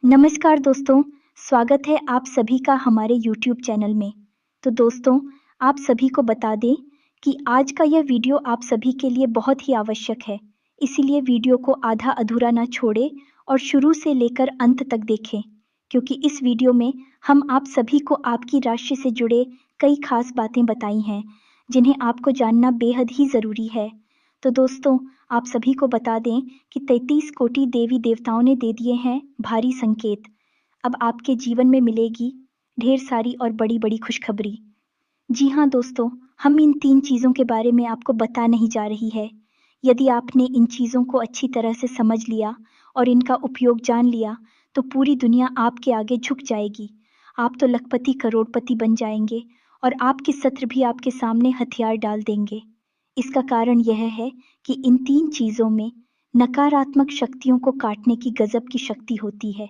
नमस्कार दोस्तों, स्वागत है आप सभी का हमारे YouTube चैनल में। तो दोस्तों, आप सभी को बता दें कि आज का यह वीडियो आप सभी के लिए बहुत ही आवश्यक है। इसीलिए वीडियो को आधा अधूरा ना छोड़ें और शुरू से लेकर अंत तक देखें, क्योंकि इस वीडियो में हम आप सभी को आपकी राशि से जुड़े कई खास बातें बताई हैं, जिन्हें आपको जानना बेहद ही ज़रूरी है। तो दोस्तों, आप सभी को बता दें कि 33 कोटि देवी देवताओं ने दे दिए हैं भारी संकेत। अब आपके जीवन में मिलेगी ढेर सारी और बड़ी-बड़ी खुशखबरी। जी हाँ दोस्तों, हम इन 3 चीज़ों के बारे में आपको बता नहीं जा रही है। यदि आपने इन चीज़ों को अच्छी तरह से समझ लिया और इनका उपयोग जान लिया, तो पूरी दुनिया आपके आगे झुक जाएगी। आप तो लखपति करोड़पति बन जाएंगे और आपके शत्रु भी आपके सामने हथियार डाल देंगे। इसका कारण यह है कि इन 3 चीज़ों में नकारात्मक शक्तियों को काटने की गजब की शक्ति होती है।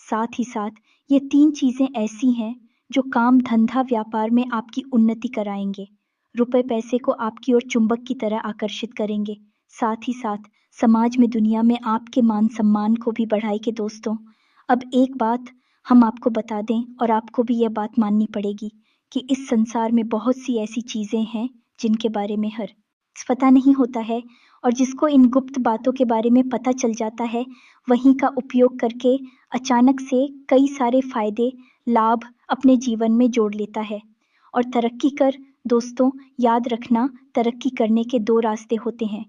साथ ही साथ ये 3 चीज़ें ऐसी हैं जो काम, धंधा, व्यापार में आपकी उन्नति कराएंगे, रुपए पैसे को आपकी ओर चुंबक की तरह आकर्षित करेंगे। साथ ही साथ समाज में, दुनिया में आपके मान सम्मान को भी बढ़ाएंगे दोस्तों। अब एक बात हम आपको बता दें और आपको भी यह बात माननी पड़ेगी कि इस संसार में बहुत सी ऐसी चीज़ें हैं जिनके बारे में हर पता नहीं होता है, और जिसको इन गुप्त बातों के बारे में पता चल जाता है, वहीं का उपयोग करके अचानक से कई सारे फायदे, लाभ अपने जीवन में जोड़ लेता है और तरक्की कर। दोस्तों, याद रखना, तरक्की करने के 2 रास्ते होते हैं।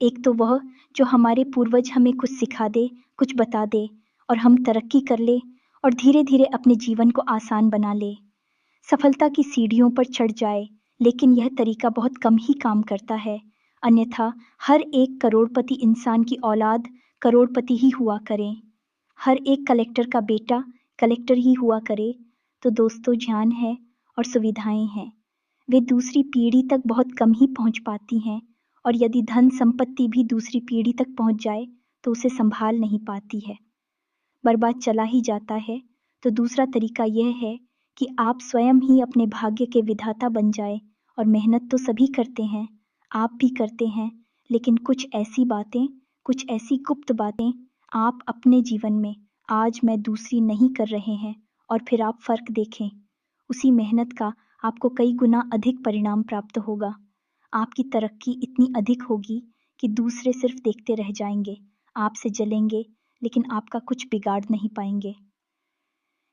एक तो वह जो हमारे पूर्वज हमें कुछ सिखा दे, कुछ बता दे और हम तरक्की कर ले और धीरे-धीरे अपने जीवन को आसान बना ले, सफलता की सीढ़ियों पर चढ़ जाए। लेकिन यह तरीका बहुत कम ही काम करता है। अन्यथा हर एक करोड़पति इंसान की औलाद करोड़पति ही हुआ करे, हर एक कलेक्टर का बेटा कलेक्टर ही हुआ करे। तो दोस्तों, ज्ञान है और सुविधाएं हैं, वे दूसरी पीढ़ी तक बहुत कम ही पहुंच पाती हैं, और यदि धन संपत्ति भी दूसरी पीढ़ी तक पहुंच जाए तो उसे संभाल नहीं पाती है, बर्बाद चला ही जाता है। तो दूसरा तरीका यह है कि आप स्वयं ही अपने भाग्य के विधाता बन जाए। और मेहनत तो सभी करते हैं, आप भी करते हैं, लेकिन कुछ ऐसी बातें, कुछ ऐसी गुप्त बातें आप अपने जीवन में आज मैं दूसरी नहीं कर रहे हैं, और फिर आप फर्क देखें, उसी मेहनत का आपको कई गुना अधिक परिणाम प्राप्त होगा। आपकी तरक्की इतनी अधिक होगी कि दूसरे सिर्फ देखते रह जाएंगे, आपसे जलेंगे, लेकिन आपका कुछ बिगाड़ नहीं पाएंगे।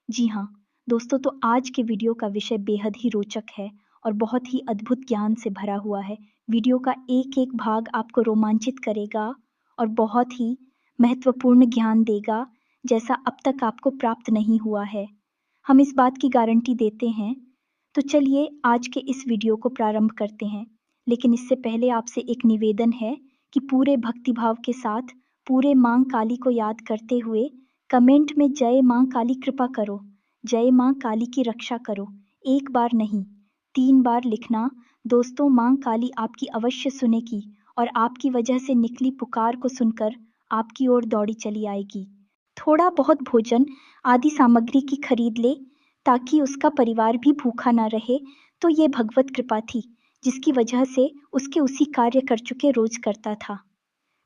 जी हाँ दोस्तों, तो आज के वीडियो का विषय बेहद ही रोचक है और बहुत ही अद्भुत ज्ञान से भरा हुआ है। वीडियो का एक एक भाग आपको रोमांचित करेगा और बहुत ही महत्वपूर्ण ज्ञान देगा, जैसा अब तक आपको प्राप्त नहीं हुआ है। हम इस बात की गारंटी देते हैं। तो चलिए आज के इस वीडियो को प्रारंभ करते हैं। लेकिन इससे पहले आपसे एक निवेदन है कि पूरे भक्तिभाव के साथ, पूरे मां काली को याद करते हुए कमेंट में जय मां काली कृपा करो, जय मां काली की रक्षा करो, एक बार नहीं 3 बार लिखना। दोस्तों, मां काली आपकी अवश्य सुनेगी और आपकी वजह से निकली पुकार को सुनकर आपकी ओर दौड़ी चली आएगी। थोड़ा बहुत भोजन आदि सामग्री की खरीद ले ताकि उसका परिवार भी भूखा ना रहे। तो ये भगवत कृपा थी, जिसकी वजह से उसके उसी कार्य कर चुके रोज करता था।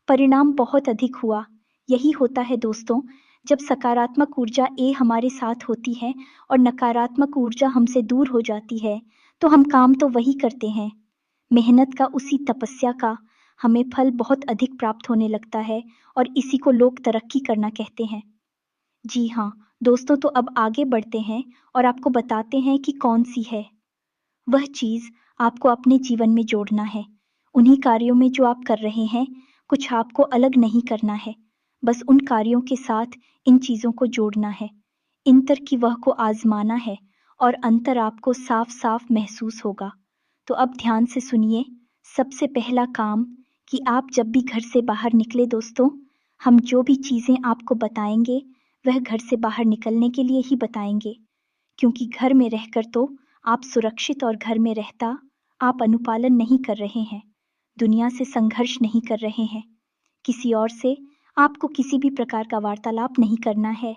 परिणाम बहुत अधिक हुआ। यही होता है दोस्तों, जब सकारात्मक ऊर्जा हमारे साथ होती है और नकारात्मक ऊर्जा हमसे दूर हो जाती है, तो हम काम तो वही करते हैं, मेहनत का, उसी तपस्या का हमें फल बहुत अधिक प्राप्त होने लगता है, और इसी को लोग तरक्की करना कहते हैं। जी हाँ दोस्तों, तो अब आगे बढ़ते हैं और आपको बताते हैं कि कौन सी है वह चीज़ आपको अपने जीवन में जोड़ना है। उन्हीं कार्यों में जो आप कर रहे हैं, कुछ आपको अलग नहीं करना है, बस उन कार्यों के साथ इन चीज़ों को जोड़ना है। इंतर की वह को आजमाना है और अंतर आपको साफ साफ महसूस होगा। तो अब ध्यान से सुनिए। सबसे पहला काम कि आप जब भी घर से बाहर निकले दोस्तों, हम जो भी चीज़ें आपको बताएंगे वह घर से बाहर निकलने के लिए ही बताएंगे, क्योंकि घर में रहकर तो आप सुरक्षित और घर में रहता आप अनुपालन नहीं कर रहे हैं, दुनिया से संघर्ष नहीं कर रहे हैं, किसी और से आपको किसी भी प्रकार का वार्तालाप नहीं करना है।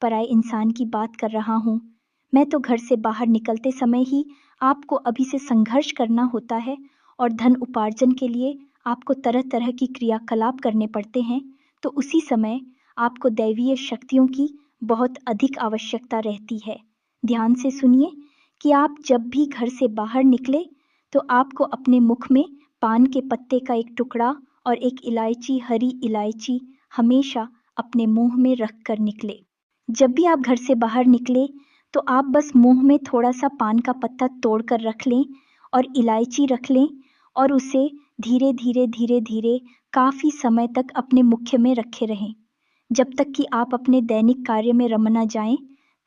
पराये इंसान की बात कर रहा हूँ मैं। तो घर से बाहर निकलते समय ही आपको अभी से संघर्ष करना होता है और धन उपार्जन के लिए आपको तरह तरह की क्रियाकलाप करने पड़ते हैं। तो उसी समय आपको दैवीय शक्तियों की बहुत अधिक आवश्यकता रहती है। ध्यान से सुनिए कि आप जब भी घर से बाहर निकले तो आपको अपने मुख में पान के पत्ते का एक टुकड़ा और एक इलायची, हरी इलायची हमेशा अपने मुंह में रख कर निकले। जब भी आप घर से बाहर निकले तो आप बस मुंह में थोड़ा सा पान का पत्ता तोड़ कर रख लें और इलायची रख लें और उसे धीरे धीरे धीरे धीरे काफ़ी समय तक अपने मुख्य में रखे रहें। जब तक कि आप अपने दैनिक कार्य में रम ना जाएं,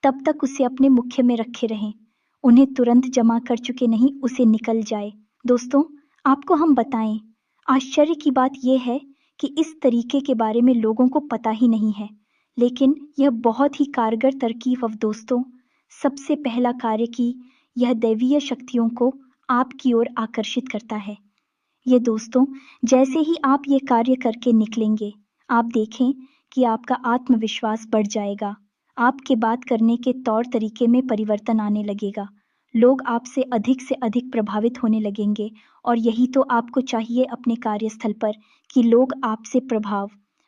तब तक उसे अपने मुख्य में रखे रहें। उन्हें तुरंत जमा कर चुके नहीं, उसे निकल जाए। दोस्तों, आपको हम बताएं, आश्चर्य की बात यह है कि इस तरीके के बारे में लोगों को पता ही नहीं है, लेकिन यह बहुत ही कारगर तरकीब अब दोस्तों सबसे पहला कार्य कि यह दैवीय शक्तियों को आपकी ओर आकर्षित करता है। ये दोस्तों, जैसे ही आप ये कार्य करके निकलेंगे, आप देखें कि आपका आत्मविश्वास बढ़ जाएगा। आपके बात करने के तौर तरीके में परिवर्तन आने लगेगा। लोग आपसे अधिक प्रभावित होने लगेंगे और यही तो आपको चाहिए अपने कार्यस्थल पर कि लोग आपसे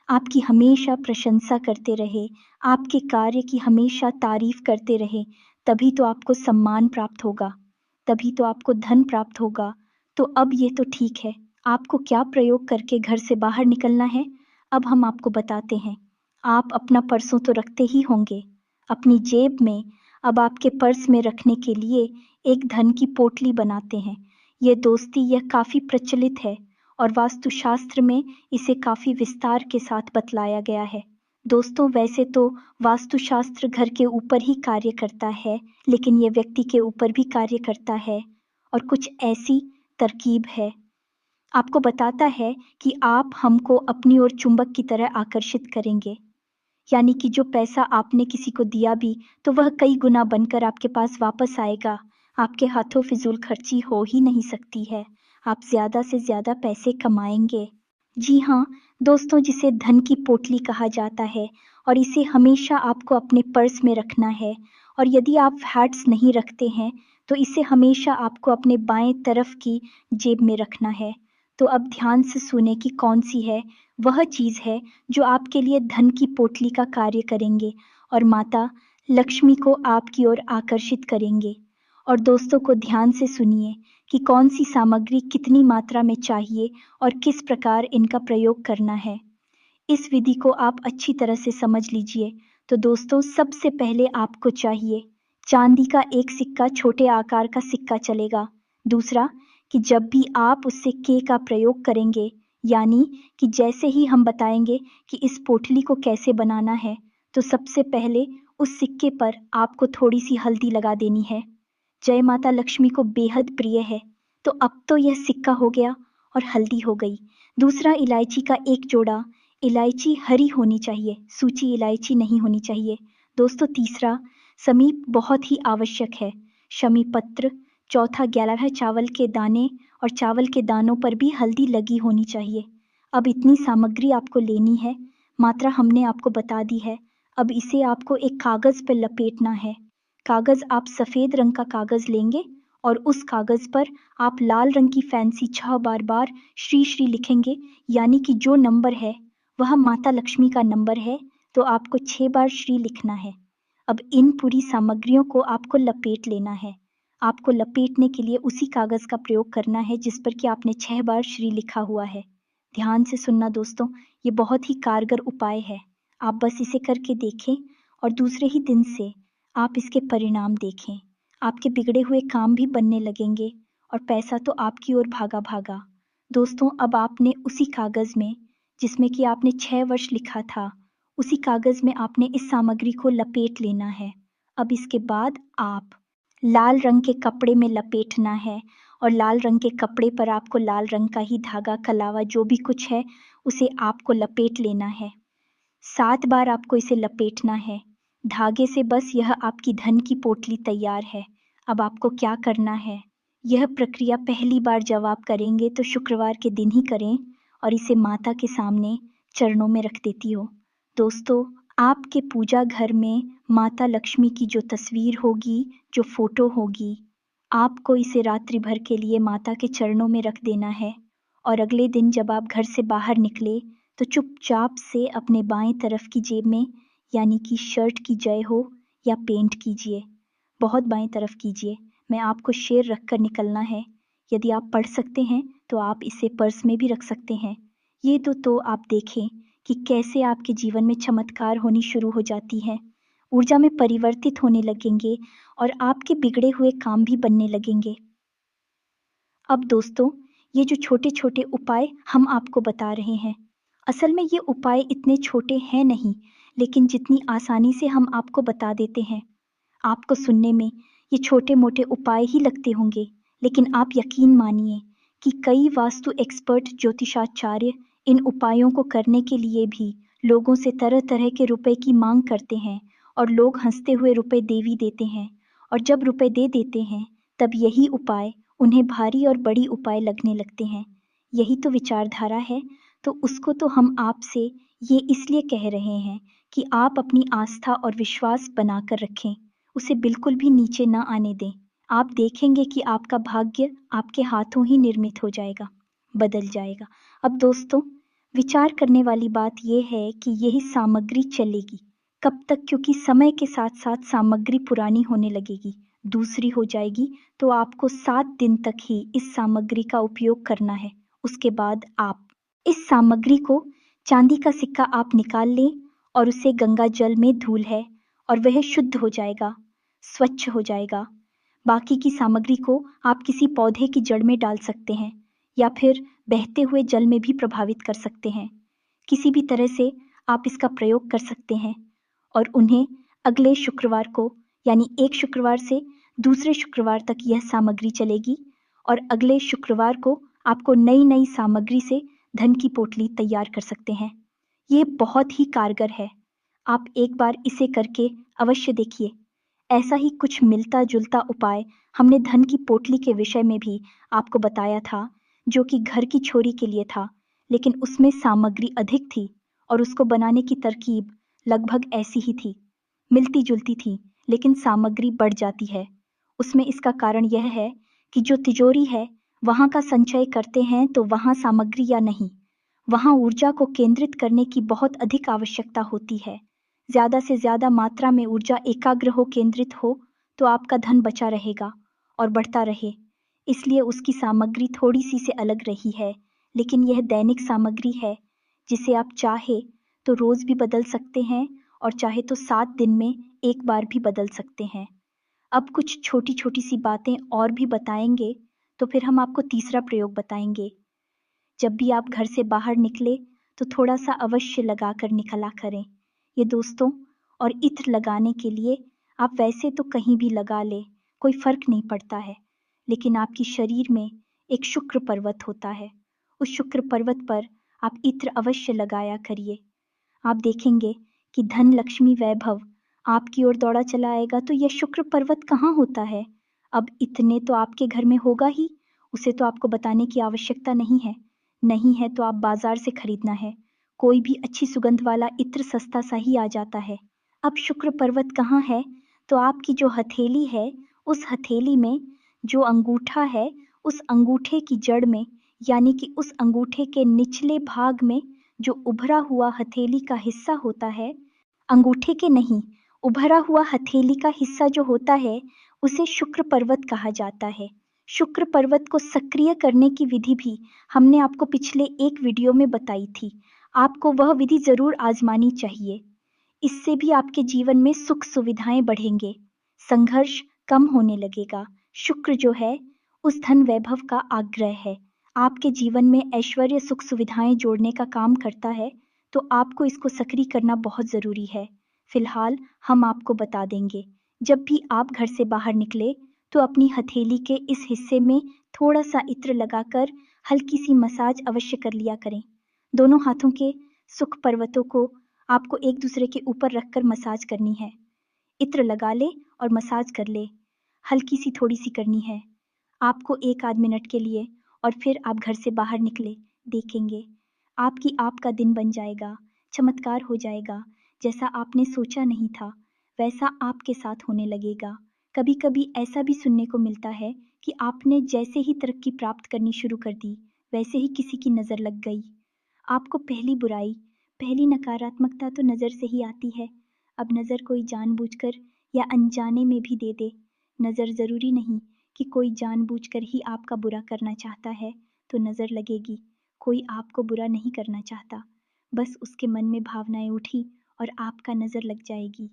आपकी हमेशा प्रशंसा करते रहे, आपके कार्य की हमेशा तारीफ करते रहे। तभी तो आपको सम्मान प्राप्त होगा, तभी तो आपको धन प्राप्त होगा। तो अब ये तो ठीक है, आपको क्या प्रयोग करके घर से बाहर निकलना है, अब हम आपको बताते हैं। आप अपना पर्सों तो रखते ही होंगे। अपनी जेब में अब आपके पर्स में रखने के लिए एक धन की पोटली बनाते हैं। यह काफ़ी प्रचलित है और वास्तुशास्त्र में इसे काफ़ी विस्तार के साथ बतलाया गया है। दोस्तों, वैसे तो वास्तुशास्त्र घर के ऊपर ही कार्य करता है, लेकिन यह व्यक्ति के ऊपर भी कार्य करता है और कुछ ऐसी तरकीब है, आपको बताता है कि आप हमको अपनी ओर चुंबक की तरह आकर्षित करेंगे। यानी कि जो पैसा आपने किसी को दिया भी तो वह कई गुना बनकर आपके पास वापस आएगा। आपके हाथों फिजूल खर्ची हो ही नहीं सकती है। आप ज़्यादा से ज़्यादा पैसे कमाएंगे। जी हाँ दोस्तों, जिसे धन की पोटली कहा जाता है और इसे हमेशा आपको अपने पर्स में रखना है। और यदि आप हैट्स नहीं रखते हैं तो इसे हमेशा आपको अपने बाएं तरफ की जेब में रखना है। तो अब ध्यान से सुने कि कौन सी है वह चीज़ है जो आपके लिए धन की पोटली का कार्य करेंगे और माता लक्ष्मी को आपकी ओर आकर्षित करेंगे। और दोस्तों को ध्यान से सुनिए कि कौन सी सामग्री कितनी मात्रा में चाहिए और किस प्रकार इनका प्रयोग करना है। इस विधि को आप अच्छी तरह से समझ लीजिए। तो दोस्तों, सबसे पहले आपको चाहिए चांदी का एक सिक्का, छोटे आकार का सिक्का चलेगा। दूसरा कि जब भी आप उस सिक्के का प्रयोग करेंगे, यानी कि जैसे ही हम बताएंगे कि इस पोटली को कैसे बनाना है, तो सबसे पहले उस सिक्के पर आपको थोड़ी सी हल्दी लगा देनी है। जय माता लक्ष्मी को बेहद प्रिय है, तो अब तो यह सिक्का हो गया और हल्दी हो गई। दूसरा, इलायची का एक जोड़ा। इलायची हरी होनी चाहिए, सूची इलायची नहीं होनी चाहिए। दोस्तों, तीसरा, समीप बहुत ही आवश्यक है, शमी पत्र। चौथा, 11 चावल के दाने और चावल के दानों पर भी हल्दी लगी होनी चाहिए। अब इतनी सामग्री आपको लेनी है, मात्रा हमने आपको बता दी है। अब इसे आपको एक कागज़ पर लपेटना है। कागज़ आप सफ़ेद रंग का कागज़ लेंगे और उस कागज़ पर आप लाल रंग की फैंसी 6 बार श्री श्री लिखेंगे, यानी कि जो नंबर है वह माता लक्ष्मी का नंबर है, तो आपको 6 बार श्री लिखना है। अब इन पूरी सामग्रियों को आपको लपेट लेना है। आपको लपेटने के लिए उसी कागज़ का प्रयोग करना है जिस पर कि आपने 6 बार श्री लिखा हुआ है। ध्यान से सुनना दोस्तों, ये बहुत ही कारगर उपाय है। आप बस इसे करके देखें और दूसरे ही दिन से आप इसके परिणाम देखें। आपके बिगड़े हुए काम भी बनने लगेंगे और पैसा तो आपकी ओर भागा भागा। दोस्तों, अब आपने उसी कागज़ में जिसमें कि आपने 6 वर्ष लिखा था, उसी कागज़ में आपने इस सामग्री को लपेट लेना है। अब इसके बाद आप लाल रंग के कपड़े में लपेटना है और लाल रंग के कपड़े पर आपको लाल रंग का ही धागा, कलावा जो भी कुछ है उसे आपको लपेट लेना है। 7 बार आपको इसे लपेटना है धागे से। बस यह आपकी धन की पोटली तैयार है। अब आपको क्या करना है, यह प्रक्रिया पहली बार जब आप करेंगे तो शुक्रवार के दिन ही करें और इसे माता के सामने चरणों में रख देती हो। दोस्तों, आपके पूजा घर में माता लक्ष्मी की जो तस्वीर होगी, जो फोटो होगी, आपको इसे रात्रि भर के लिए माता के चरणों में रख देना है। और अगले दिन जब आप घर से बाहर निकले तो चुपचाप से अपने बाएं तरफ की जेब में यानी कि शर्ट की जय हो या पेंट कीजिए, बहुत बाएं तरफ कीजिए। मैं आपको शेर रखकर निकलना है। यदि आप पढ़ सकते हैं तो आप इसे पर्स में भी रख सकते हैं। ये तो आप देखें कि कैसे आपके जीवन में चमत्कार होनी शुरू हो जाती है, ऊर्जा में परिवर्तित होने लगेंगे और आपके बिगड़े हुए काम भी बनने लगेंगे। अब दोस्तों, ये जो छोटे छोटे उपाय हम आपको बता रहे हैं, असल में ये उपाय इतने छोटे हैं नहीं, लेकिन जितनी आसानी से हम आपको बता देते हैं, आपको सुनने में ये छोटे मोटे उपाय ही लगते होंगे, लेकिन आप यकीन मानिए कि कई वास्तु एक्सपर्ट ज्योतिषाचार्य इन उपायों को करने के लिए भी लोगों से तरह तरह के रुपए की मांग करते हैं और लोग हंसते हुए रुपए दे भी देते हैं। और जब रुपए दे देते हैं तब यही उपाय उन्हें भारी और बड़ी उपाय लगने लगते हैं। यही तो विचारधारा है। तो उसको तो हम आपसे ये इसलिए कह रहे हैं कि आप अपनी आस्था और विश्वास बनाकर रखें, उसे बिल्कुल भी नीचे ना आने दें। आप देखेंगे कि आपका भाग्य आपके हाथों ही निर्मित हो जाएगा, बदल जाएगा। अब दोस्तों, विचार करने वाली बात यह है कि यही सामग्री चलेगी कब तक, क्योंकि समय के साथ साथ सामग्री पुरानी होने लगेगी, दूसरी हो जाएगी। तो आपको 7 दिन तक ही इस सामग्री का उपयोग करना है। उसके बाद आप इस सामग्री को, चांदी का सिक्का आप निकाल लें और उसे गंगा जल में धुल है और वह शुद्ध हो जाएगा, स्वच्छ हो जाएगा। बाकी की सामग्री को आप किसी पौधे की जड़ में डाल सकते हैं या फिर बहते हुए जल में भी प्रभावित कर सकते हैं। किसी भी तरह से आप इसका प्रयोग कर सकते हैं और उन्हें अगले शुक्रवार को, यानी एक शुक्रवार से दूसरे शुक्रवार तक यह सामग्री चलेगी और अगले शुक्रवार को आपको नई नई सामग्री से धन की पोटली तैयार कर सकते हैं। ये बहुत ही कारगर है। आप एक बार इसे करके अवश्य देखिए। ऐसा ही कुछ मिलता जुलता उपाय हमने धन की पोटली के विषय में भी आपको बताया था, जो कि घर की छोरी के लिए था, लेकिन उसमें सामग्री अधिक थी और उसको बनाने की तरकीब लगभग ऐसी ही थी, मिलती जुलती थी, लेकिन सामग्री बढ़ जाती है। उसमें इसका कारण यह है कि जो तिजोरी है वहाँ का संचय करते हैं तो वहाँ सामग्री या नहीं, वहाँ ऊर्जा को केंद्रित करने की बहुत अधिक आवश्यकता होती है। ज़्यादा से ज़्यादा मात्रा में ऊर्जा एकाग्र हो, केंद्रित हो, तो आपका धन बचा रहेगा और बढ़ता रहे। इसलिए उसकी सामग्री थोड़ी सी से अलग रही है, लेकिन यह दैनिक सामग्री है जिसे आप चाहे तो रोज़ भी बदल सकते हैं और चाहे तो 7 दिन में एक बार भी बदल सकते हैं। अब कुछ छोटी छोटी सी बातें और भी बताएंगे, तो फिर हम आपको तीसरा प्रयोग बताएंगे। जब भी आप घर से बाहर निकले तो थोड़ा सा अवश्य लगा कर निकला करें ये दोस्तों। और इत्र लगाने के लिए आप वैसे तो कहीं भी लगा ले, कोई फर्क नहीं पड़ता है, लेकिन आपकी शरीर में एक शुक्र पर्वत होता है, उस शुक्र पर्वत पर आप इत्र अवश्य लगाया करिए। आप देखेंगे कि धन, लक्ष्मी, वैभव आपकी ओर दौड़ा चला आएगा। तो यह शुक्र पर्वत कहाँ होता है? अब इतने तो आपके घर में होगा ही, उसे तो आपको बताने की आवश्यकता नहीं है। नहीं है तो आप बाजार से खरीदना है, कोई भी अच्छी सुगंध वाला इत्र सस्ता सा ही आ जाता है। अब शुक्र पर्वत कहाँ है? तो आपकी जो हथेली है, उस हथेली में जो अंगूठा है, उस अंगूठे की जड़ में, यानी कि उस अंगूठे के निचले भाग में जो उभरा हुआ हथेली का हिस्सा होता है, अंगूठे के नहीं, उभरा हुआ हथेली का हिस्सा जो होता है, उसे शुक्र पर्वत कहा जाता है। शुक्र पर्वत को सक्रिय करने की विधि भी हमने आपको पिछले एक वीडियो में बताई थी। आपको वह विधि जरूर आजमानी चाहिए। इससे भी आपके जीवन में सुख सुविधाएं बढ़ेंगे, संघर्ष कम होने लगेगा। शुक्र जो है, उस धन वैभव का आग्रह है, आपके जीवन में ऐश्वर्य सुख सुविधाएं जोड़ने का काम करता है। तो आपको इसको सक्रिय करना बहुत जरूरी है। फिलहाल हम आपको बता देंगे। जब भी आप घर से बाहर निकले तो अपनी हथेली के इस हिस्से में थोड़ा सा इत्र लगाकर हल्की सी मसाज अवश्य कर लिया करें। दोनों हाथों के सुख पर्वतों को आपको एक दूसरे के ऊपर रखकर मसाज करनी है। इत्र लगा ले और मसाज कर ले, हल्की सी थोड़ी सी करनी है आपको 1 आध मिनट के लिए, और फिर आप घर से बाहर निकले, देखेंगे आपका दिन बन जाएगा, चमत्कार हो जाएगा। जैसा आपने सोचा नहीं था वैसा आपके साथ होने लगेगा। कभी कभी ऐसा भी सुनने को मिलता है कि आपने जैसे ही तरक्की प्राप्त करनी शुरू कर दी, वैसे ही किसी की नज़र लग गई। आपको पहली बुराई, पहली नकारात्मकता तो नज़र से ही आती है। अब नज़र कोई जानबूझकर या अनजाने में भी दे दे, नज़र ज़रूरी नहीं कि कोई जानबूझकर ही आपका बुरा करना चाहता है तो नज़र लगेगी। कोई आपको बुरा नहीं करना चाहता, बस उसके मन में भावनाएं उठी और आपका नज़र लग जाएगी।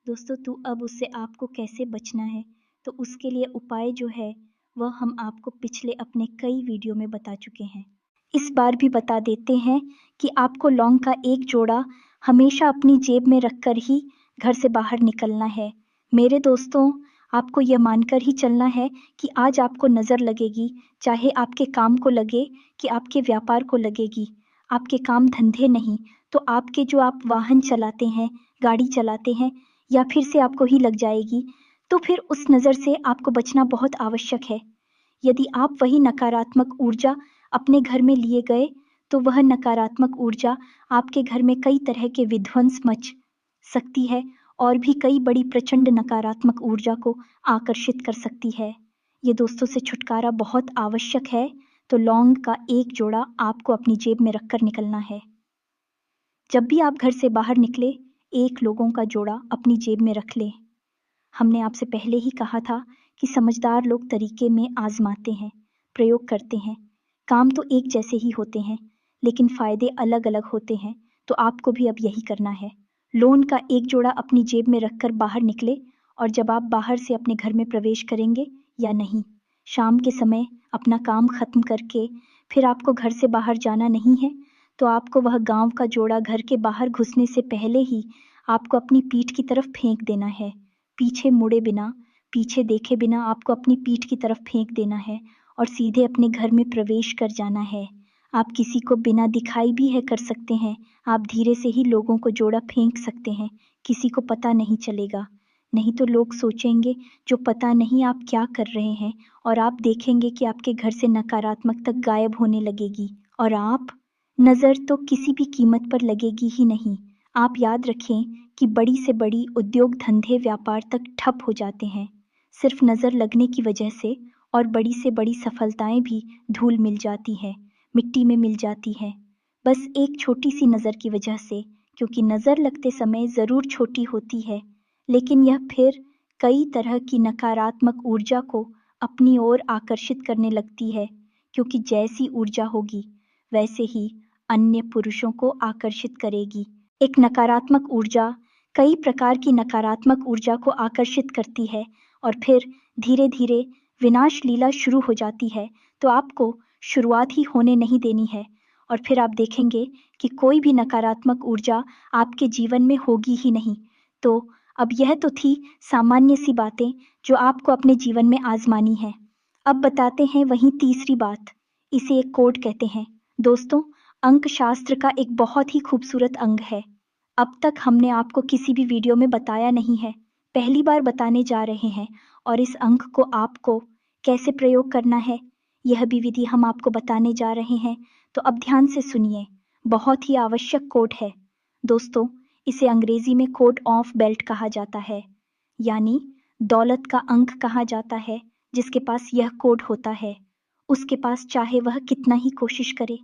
दोस्तों, तो अब उससे आपको कैसे बचना है, तो उसके लिए उपाय जो है वह हम आपको पिछले अपने कई वीडियो में बता चुके हैं। इस बार भी बता देते हैं कि आपको लौंग का एक जोड़ा हमेशा अपनी जेब में रखकर ही घर से बाहर निकलना है। मेरे दोस्तों, आपको यह मानकर ही चलना है कि आज आपको नज़र लगेगी, चाहे आपके काम को लगे कि आपके व्यापार को लगेगी। आपके काम धंधे नहीं तो आपके जो आप वाहन चलाते हैं, गाड़ी चलाते हैं, या फिर से आपको ही लग जाएगी। तो फिर उस नज़र से आपको बचना बहुत आवश्यक है। यदि आप वही नकारात्मक ऊर्जा अपने घर में लिए गए तो वह नकारात्मक ऊर्जा आपके घर में कई तरह के विध्वंस मच सकती है और भी कई बड़ी प्रचंड नकारात्मक ऊर्जा को आकर्षित कर सकती है। ये दोस्तों से छुटकारा बहुत आवश्यक है, तो लौंग का एक जोड़ा आपको अपनी जेब में रखकर निकलना है। जब भी आप घर से बाहर निकले, एक लोगों का जोड़ा अपनी जेब में रख लें। हमने आपसे पहले ही कहा था कि समझदार लोग तरीके में आजमाते हैं, प्रयोग करते हैं। काम तो एक जैसे ही होते हैं, लेकिन फ़ायदे अलग अलग होते हैं, तो आपको भी अब यही करना है। लोन का एक जोड़ा अपनी जेब में रखकर बाहर निकले, और जब आप बाहर से अपने घर में प्रवेश करेंगे या नहीं, शाम के समय अपना काम खत्म करके फिर आपको घर से बाहर जाना नहीं है, तो आपको वह गांव का जोड़ा घर के बाहर घुसने से पहले ही आपको अपनी पीठ की तरफ फेंक देना है। पीछे मुड़े बिना, पीछे देखे बिना आपको अपनी पीठ की तरफ फेंक देना है और सीधे अपने घर में प्रवेश कर जाना है। आप किसी को बिना दिखाई भी है कर सकते हैं। आप धीरे से ही लोगों को जोड़ा फेंक सकते हैं, किसी को पता नहीं चलेगा। नहीं तो लोग सोचेंगे जो पता नहीं आप क्या कर रहे हैं, और आप देखेंगे कि आपके घर से नकारात्मकता गायब होने लगेगी और आप नज़र तो किसी भी कीमत पर लगेगी ही नहीं। आप याद रखें कि बड़ी से बड़ी उद्योग धंधे व्यापार तक ठप हो जाते हैं सिर्फ नज़र लगने की वजह से, और बड़ी से बड़ी सफलताएं भी धूल मिल जाती हैं, मिट्टी में मिल जाती हैं, बस एक छोटी सी नज़र की वजह से। क्योंकि नज़र लगते समय ज़रूर छोटी होती है, लेकिन यह फिर कई तरह की नकारात्मक ऊर्जा को अपनी ओर आकर्षित करने लगती है, क्योंकि जैसी ऊर्जा होगी वैसे ही अन्य पुरुषों को आकर्षित करेगी। एक नकारात्मक ऊर्जा कई प्रकार की नकारात्मक ऊर्जा को आकर्षित करती है, और फिर धीरे धीरे विनाश लीला शुरू हो जाती है। तो आपको शुरुआत ही होने नहीं देनी है, और फिर आप देखेंगे कि कोई भी नकारात्मक ऊर्जा आपके जीवन में होगी ही नहीं। तो अब यह तो थी सामान्य सी बातें जो आपको अपने जीवन में आजमानी है। अब बताते हैं वहीं तीसरी बात, इसे एक कोड कहते हैं। दोस्तों, अंक शास्त्र का एक बहुत ही खूबसूरत अंग है। अब तक हमने आपको किसी भी वीडियो में बताया नहीं है, पहली बार बताने जा रहे हैं। और इस अंक को आपको कैसे प्रयोग करना है, यह भी विधि हम आपको बताने जा रहे हैं। तो अब ध्यान से सुनिए, बहुत ही आवश्यक कोड है। दोस्तों, इसे अंग्रेजी में कोड ऑफ बेल्ट कहा जाता है, यानी दौलत का अंक कहा जाता है। जिसके पास यह कोड होता है, उसके पास चाहे वह कितना ही कोशिश करे,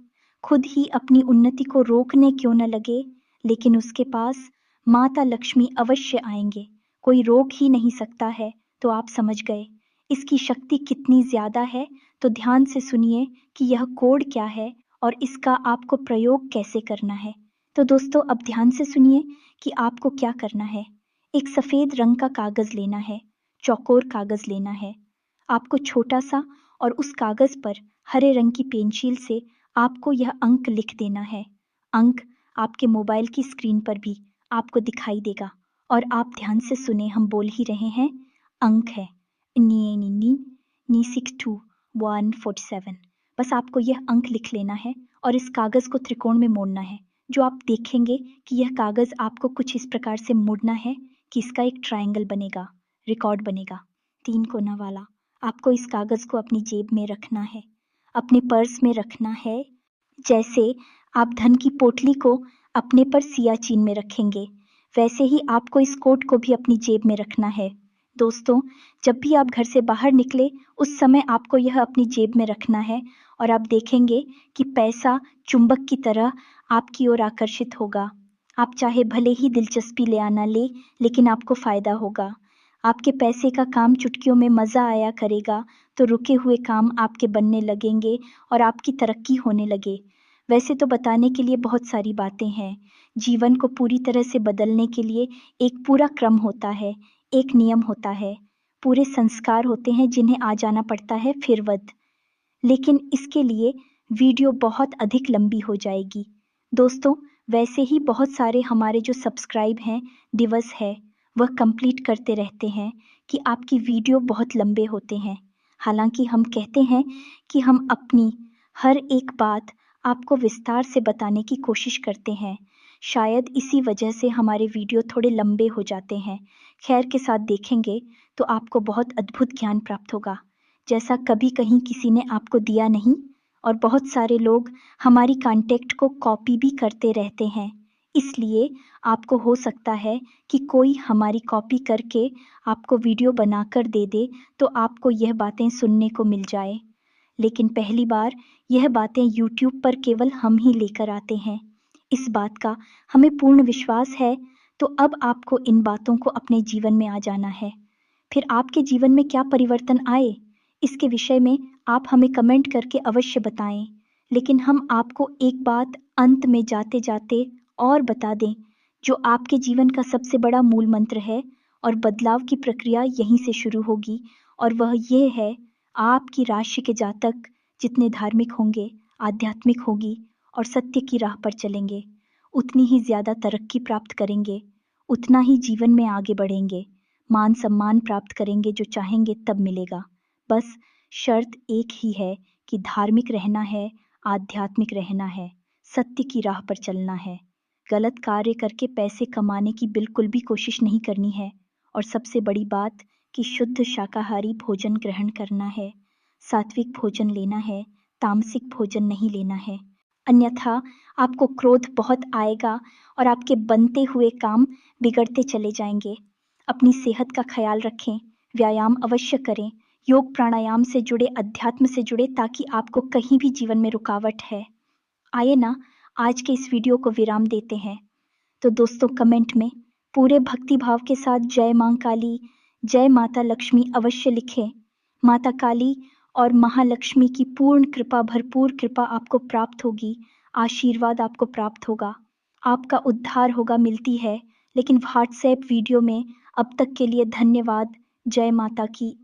खुद ही अपनी उन्नति को रोकने क्यों न लगे, लेकिन उसके पास माता लक्ष्मी अवश्य आएंगे। कोई रोक ही नहीं सकता है। तो आप समझ गए इसकी शक्ति कितनी ज्यादा है। तो ध्यान से सुनिए कि यह कोड क्या है और इसका आपको प्रयोग कैसे करना है। तो दोस्तों, अब ध्यान से सुनिए कि आपको क्या करना है। एक सफेद रंग का कागज लेना है, चौकोर कागज लेना है आपको, छोटा सा, और उस कागज पर हरे रंग की पेंसिल से आपको यह अंक लिख देना है। अंक आपके मोबाइल की स्क्रीन पर भी आपको दिखाई देगा, और आप ध्यान से सुने, हम बोल ही रहे हैं। अंक है नी 62147। बस आपको यह अंक लिख लेना है और इस कागज को त्रिकोण में मोड़ना है। जो आप देखेंगे कि यह कागज आपको कुछ इस प्रकार से मोड़ना है कि इसका एक ट्रायंगल बनेगा, रिकॉर्ड बनेगा, 3 कोना वाला। आपको इस कागज को अपनी जेब में रखना है, अपने पर्स में रखना है, जैसे आप धन की पोटली को अपने पर सियाचिन में रखेंगे, वैसे ही आपको इस कोट को भी अपनी जेब में रखना है। दोस्तों, जब भी आप घर से बाहर निकले उस समय आपको यह अपनी जेब में रखना है, और आप देखेंगे कि पैसा चुंबक की तरह आपकी ओर आकर्षित होगा। आप चाहे भले ही दिलचस्पी ले आना ले, लेकिन आपको फ़ायदा होगा। आपके पैसे का काम चुटकियों में मज़ा आया करेगा, तो रुके हुए काम आपके बनने लगेंगे और आपकी तरक्की होने लगे। वैसे तो बताने के लिए बहुत सारी बातें हैं। जीवन को पूरी तरह से बदलने के लिए एक पूरा क्रम होता है, एक नियम होता है, पूरे संस्कार होते हैं जिन्हें आ जाना पड़ता है फिरवत। लेकिन इसके लिए वीडियो बहुत अधिक लंबी हो जाएगी। दोस्तों, वैसे ही बहुत सारे हमारे जो सब्सक्राइब हैं, दिवस है, वह कंप्लीट करते रहते हैं कि आपकी वीडियो बहुत लंबे होते हैं। हालाँकि हम कहते हैं कि हम अपनी हर एक बात आपको विस्तार से बताने की कोशिश करते हैं। शायद इसी वजह से हमारे वीडियो थोड़े लंबे हो जाते हैं। खैर के साथ देखेंगे तो आपको बहुत अद्भुत ज्ञान प्राप्त होगा, जैसा कभी कहीं किसी ने आपको दिया नहीं। और बहुत सारे लोग हमारी कॉन्टेक्ट को कॉपी भी करते रहते हैं। इसलिए आपको हो सकता है कि कोई हमारी कॉपी करके आपको वीडियो बनाकर दे दे, तो आपको यह बातें सुनने को मिल जाए। लेकिन पहली बार यह बातें यूट्यूब पर केवल हम ही लेकर आते हैं। इस बात का हमें पूर्ण विश्वास है। तो अब आपको इन बातों को अपने जीवन में आ जाना है। फिर आपके जीवन में क्या परिवर्तन आए, इसके विषय में आप हमें कमेंट करके अवश्य बताएं। लेकिन हम आपको एक बात अंत में जाते जाते और बता दें, जो आपके जीवन का सबसे बड़ा मूल मंत्र है, और बदलाव की प्रक्रिया यहीं से शुरू होगी। और वह ये है, आपकी राशि के जातक जितने धार्मिक होंगे, आध्यात्मिक होगी और सत्य की राह पर चलेंगे, उतनी ही ज़्यादा तरक्की प्राप्त करेंगे, उतना ही जीवन में आगे बढ़ेंगे, मान सम्मान प्राप्त करेंगे, जो चाहेंगे तब मिलेगा। बस शर्त एक ही है कि धार्मिक रहना है, आध्यात्मिक रहना है, सत्य की राह पर चलना है। गलत कार्य करके पैसे कमाने की बिल्कुल भी कोशिश नहीं करनी है। और सबसे बड़ी बात कि शुद्ध शाकाहारी भोजन ग्रहण करना है, सात्विक भोजन लेना है, तामसिक भोजन नहीं लेना है। अन्यथा आपको क्रोध बहुत आएगा और आपके बनते हुए काम बिगड़ते चले जाएंगे। अपनी सेहत का ख्याल रखें, व्यायाम अवश्य करें, योग प्राणायाम से जुड़े, अध्यात्म से जुड़े, ताकि आपको कहीं भी जीवन में रुकावट है। आइए ना, आज के इस वीडियो को विराम देते हैं। तो दोस्तों, कमेंट में पूरे भक्ति भाव के साथ जय मां काली, जय माता लक्ष्मी अवश्य लिखें। माता काली और महालक्ष्मी की पूर्ण कृपा, भरपूर कृपा आपको प्राप्त होगी, आशीर्वाद आपको प्राप्त होगा, आपका उद्धार होगा, मिलती है। लेकिन व्हाट्सएप वीडियो में अब तक के लिए धन्यवाद। जय माता की।